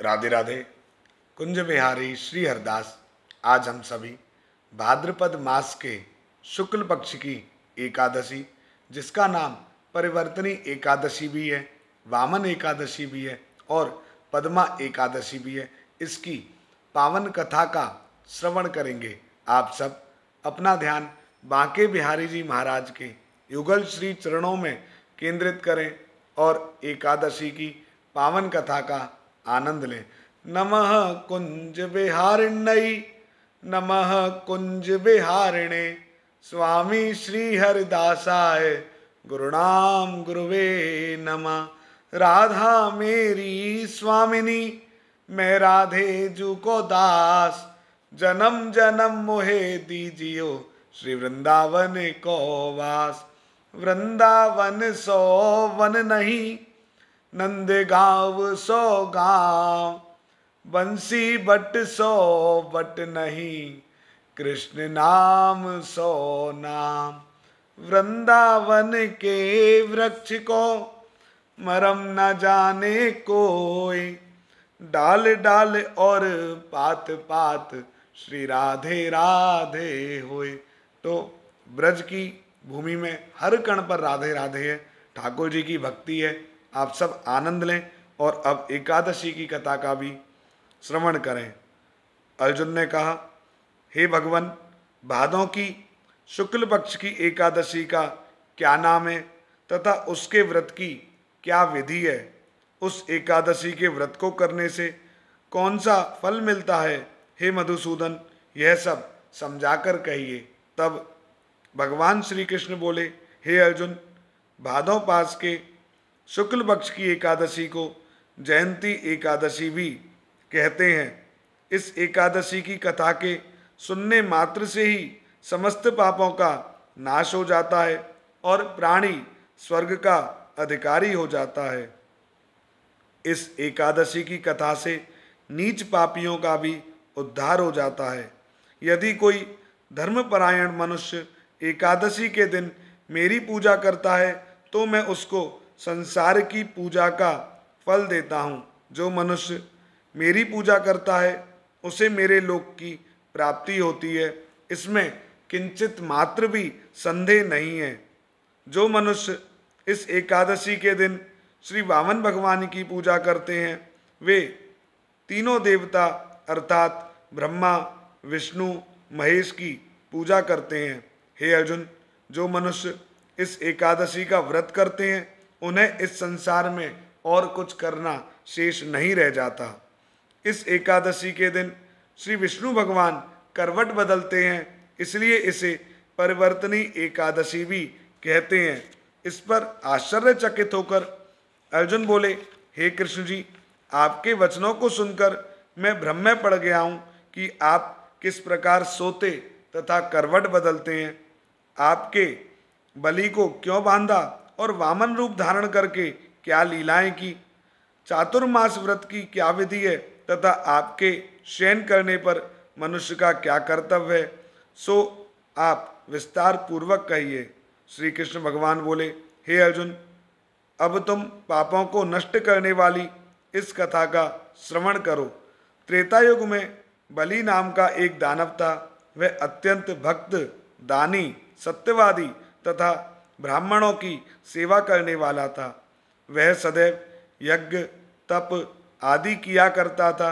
राधे राधे। कुंज विहारी श्री हरदास। आज हम सभी भाद्रपद मास के शुक्ल पक्ष की एकादशी, जिसका नाम परिवर्तनी एकादशी भी है, वामन एकादशी भी है और पद्मा एकादशी भी है, इसकी पावन कथा का श्रवण करेंगे। आप सब अपना ध्यान बांके बिहारी जी महाराज के युगल श्री चरणों में केंद्रित करें और एकादशी की पावन कथा का आनंद लें। नमः कुंज विहारिण्यै, नमः कुंज विहारिणे, स्वामी श्री हरिदासाय गुरुणाम गुरुवे नमः। राधा मेरी स्वामिनी, मैं राधे जू को दास, जन्म जन्म मोहे दीजियो श्री वृंदावन को वास। वृंदावन सो वन नहीं, नंद गाँव सो गाँव, बंसी बट सो बट नहीं, कृष्ण नाम सो नाम। वृंदावन के वृक्ष को मरम न जाने कोई, डाल डाल और पात पात श्री राधे राधे होए। तो ब्रज की भूमि में हर कण पर राधे राधे है, ठाकुर जी की भक्ति है। आप सब आनंद लें और अब एकादशी की कथा का भी श्रवण करें। अर्जुन ने कहा, हे भगवान, भादों की शुक्ल पक्ष की एकादशी का क्या नाम है तथा उसके व्रत की क्या विधि है? उस एकादशी के व्रत को करने से कौन सा फल मिलता है? हे मधुसूदन, यह सब समझाकर कहिए। तब भगवान श्री कृष्ण बोले, हे अर्जुन, भादों पास के शुक्ल पक्ष की एकादशी को जयंती एकादशी भी कहते हैं। इस एकादशी की कथा के सुनने मात्र से ही समस्त पापों का नाश हो जाता है और प्राणी स्वर्ग का अधिकारी हो जाता है। इस एकादशी की कथा से नीच पापियों का भी उद्धार हो जाता है। यदि कोई धर्मपरायण मनुष्य एकादशी के दिन मेरी पूजा करता है तो मैं उसको संसार की पूजा का फल देता हूँ। जो मनुष्य मेरी पूजा करता है उसे मेरे लोक की प्राप्ति होती है, इसमें किंचित मात्र भी संदेह नहीं है। जो मनुष्य इस एकादशी के दिन श्री वामन भगवान की पूजा करते हैं वे तीनों देवता अर्थात ब्रह्मा, विष्णु, महेश की पूजा करते हैं। हे अर्जुन, जो मनुष्य इस एकादशी का व्रत करते हैं उन्हें इस संसार में और कुछ करना शेष नहीं रह जाता। इस एकादशी के दिन श्री विष्णु भगवान करवट बदलते हैं, इसलिए इसे परिवर्तनी एकादशी भी कहते हैं। इस पर आश्चर्यचकित होकर अर्जुन बोले, हे कृष्ण जी, आपके वचनों को सुनकर मैं भ्रम में पड़ गया हूँ कि आप किस प्रकार सोते तथा करवट बदलते हैं। आपके बलि को क्यों बांधा और वामन रूप धारण करके क्या लीलाएं की? चातुर्मास व्रत की क्या विधि है तथा आपके शयन करने पर मनुष्य का क्या कर्तव्य है, सो आप विस्तार पूर्वक कहिए। श्री कृष्ण भगवान बोले, हे अर्जुन, अब तुम पापों को नष्ट करने वाली इस कथा का श्रवण करो। त्रेता युग में बलि नाम का एक दानव था। वह अत्यंत भक्त, दानी, सत्यवादी तथा ब्राह्मणों की सेवा करने वाला था। वह सदैव यज्ञ, तप आदि किया करता था।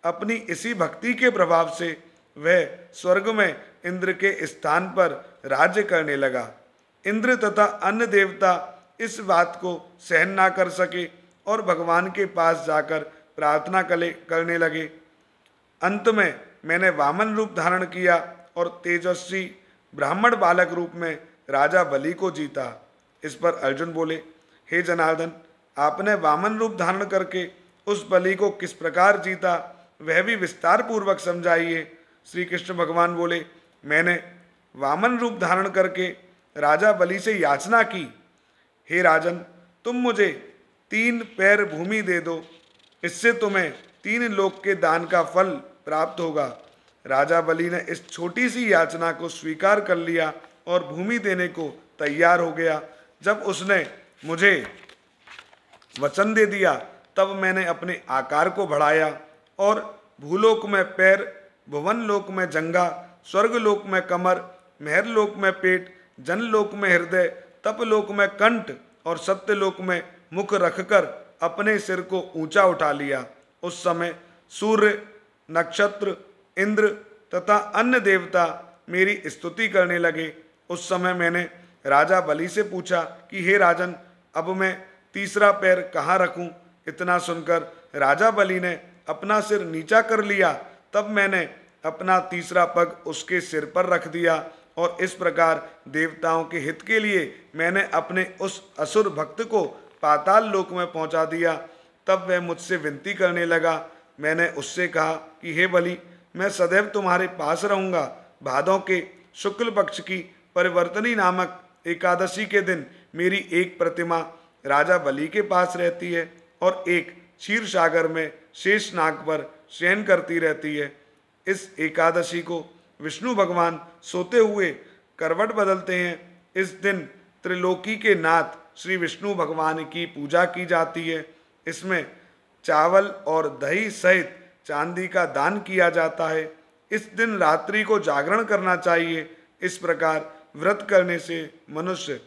अपनी इसी भक्ति के प्रभाव से वह स्वर्ग में इंद्र के स्थान पर राज्य करने लगा। इंद्र तथा अन्य देवता इस बात को सहन ना कर सके और भगवान के पास जाकर प्रार्थना करने लगे। अंत में मैंने वामन रूप धारण किया और तेजस्वी ब्राह्मण बालक रूप में राजा बलि को जीता। इस पर अर्जुन बोले, हे जनार्दन, आपने वामन रूप धारण करके उस बलि को किस प्रकार जीता, वह भी विस्तार पूर्वक समझाइए। श्री कृष्ण भगवान बोले, मैंने वामन रूप धारण करके राजा बलि से याचना की, हे राजन, तुम मुझे 3 पैर भूमि दे दो, इससे तुम्हें 3 लोक के दान का फल प्राप्त होगा। राजा बलि ने इस छोटी सी याचना को स्वीकार कर लिया और भूमि देने को तैयार हो गया। जब उसने मुझे वचन दे दिया तब मैंने अपने आकार को बढ़ाया और भूलोक में पैर, भुवन लोक में जंघा, स्वर्ग लोक में कमर, महर लोक में पेट, जनलोक में हृदय, तपलोक में कंठ और सत्यलोक में मुख रखकर अपने सिर को ऊंचा उठा लिया। उस समय सूर्य, नक्षत्र, इंद्र तथा अन्य देवता मेरी स्तुति करने लगे। उस समय मैंने राजा बलि से पूछा कि हे राजन, अब मैं तीसरा पैर कहाँ रखूं? इतना सुनकर राजा बलि ने अपना सिर नीचा कर लिया। तब मैंने अपना तीसरा पग उसके सिर पर रख दिया और इस प्रकार देवताओं के हित के लिए मैंने अपने उस असुर भक्त को पाताल लोक में पहुंचा दिया। तब वह मुझसे विनती करने लगा। मैंने उससे कहा कि हे बलि, मैं सदैव तुम्हारे पास रहूंगा। भादों के शुक्ल पक्ष की परिवर्तनी नामक एकादशी के दिन मेरी एक प्रतिमा राजा बलि के पास रहती है और एक क्षीर सागर में शेष नाग पर शयन करती रहती है। इस एकादशी को विष्णु भगवान सोते हुए करवट बदलते हैं। इस दिन त्रिलोकी के नाथ श्री विष्णु भगवान की पूजा की जाती है। इसमें चावल और दही सहित चांदी का दान किया जाता है। इस दिन रात्रि को जागरण करना चाहिए। इस प्रकार व्रत करने से मनुष्य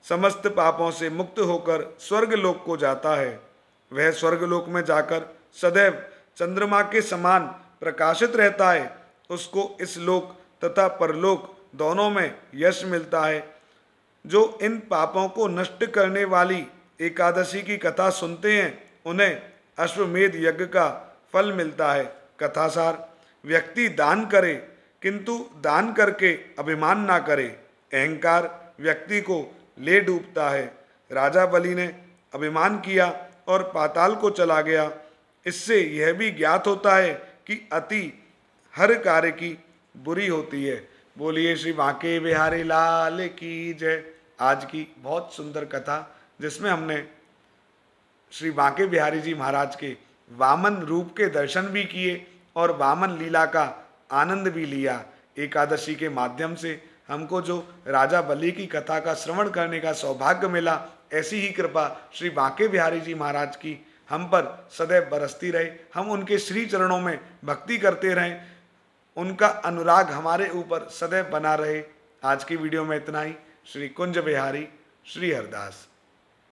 समस्त पापों से मुक्त होकर स्वर्गलोक को जाता है। वह स्वर्गलोक में जाकर सदैव चंद्रमा के समान प्रकाशित रहता है। उसको इस लोक तथा परलोक दोनों में यश मिलता है। जो इन पापों को नष्ट करने वाली एकादशी की कथा सुनते हैं उन्हें अश्वमेध यज्ञ का फल मिलता है। कथासार: व्यक्ति दान करे किंतु दान करके अभिमान ना करे। अहंकार व्यक्ति को ले डूबता है। राजा बलि ने अभिमान किया और पाताल को चला गया। इससे यह भी ज्ञात होता है कि अति हर कार्य की बुरी होती है। बोलिए श्री बांके बिहारी लाल की जय। आज की बहुत सुंदर कथा जिसमें हमने श्री बांके बिहारी जी महाराज के वामन रूप के दर्शन भी किए और वामन लीला का आनंद भी लिया। एकादशी के माध्यम से हमको जो राजा बलि की कथा का श्रवण करने का सौभाग्य मिला, ऐसी ही कृपा श्री बांके बिहारी जी महाराज की हम पर सदैव बरसती रहे। हम उनके श्री चरणों में भक्ति करते रहें, उनका अनुराग हमारे ऊपर सदैव बना रहे। आज की वीडियो में इतना ही। श्री कुंज बिहारी, श्री हरदास।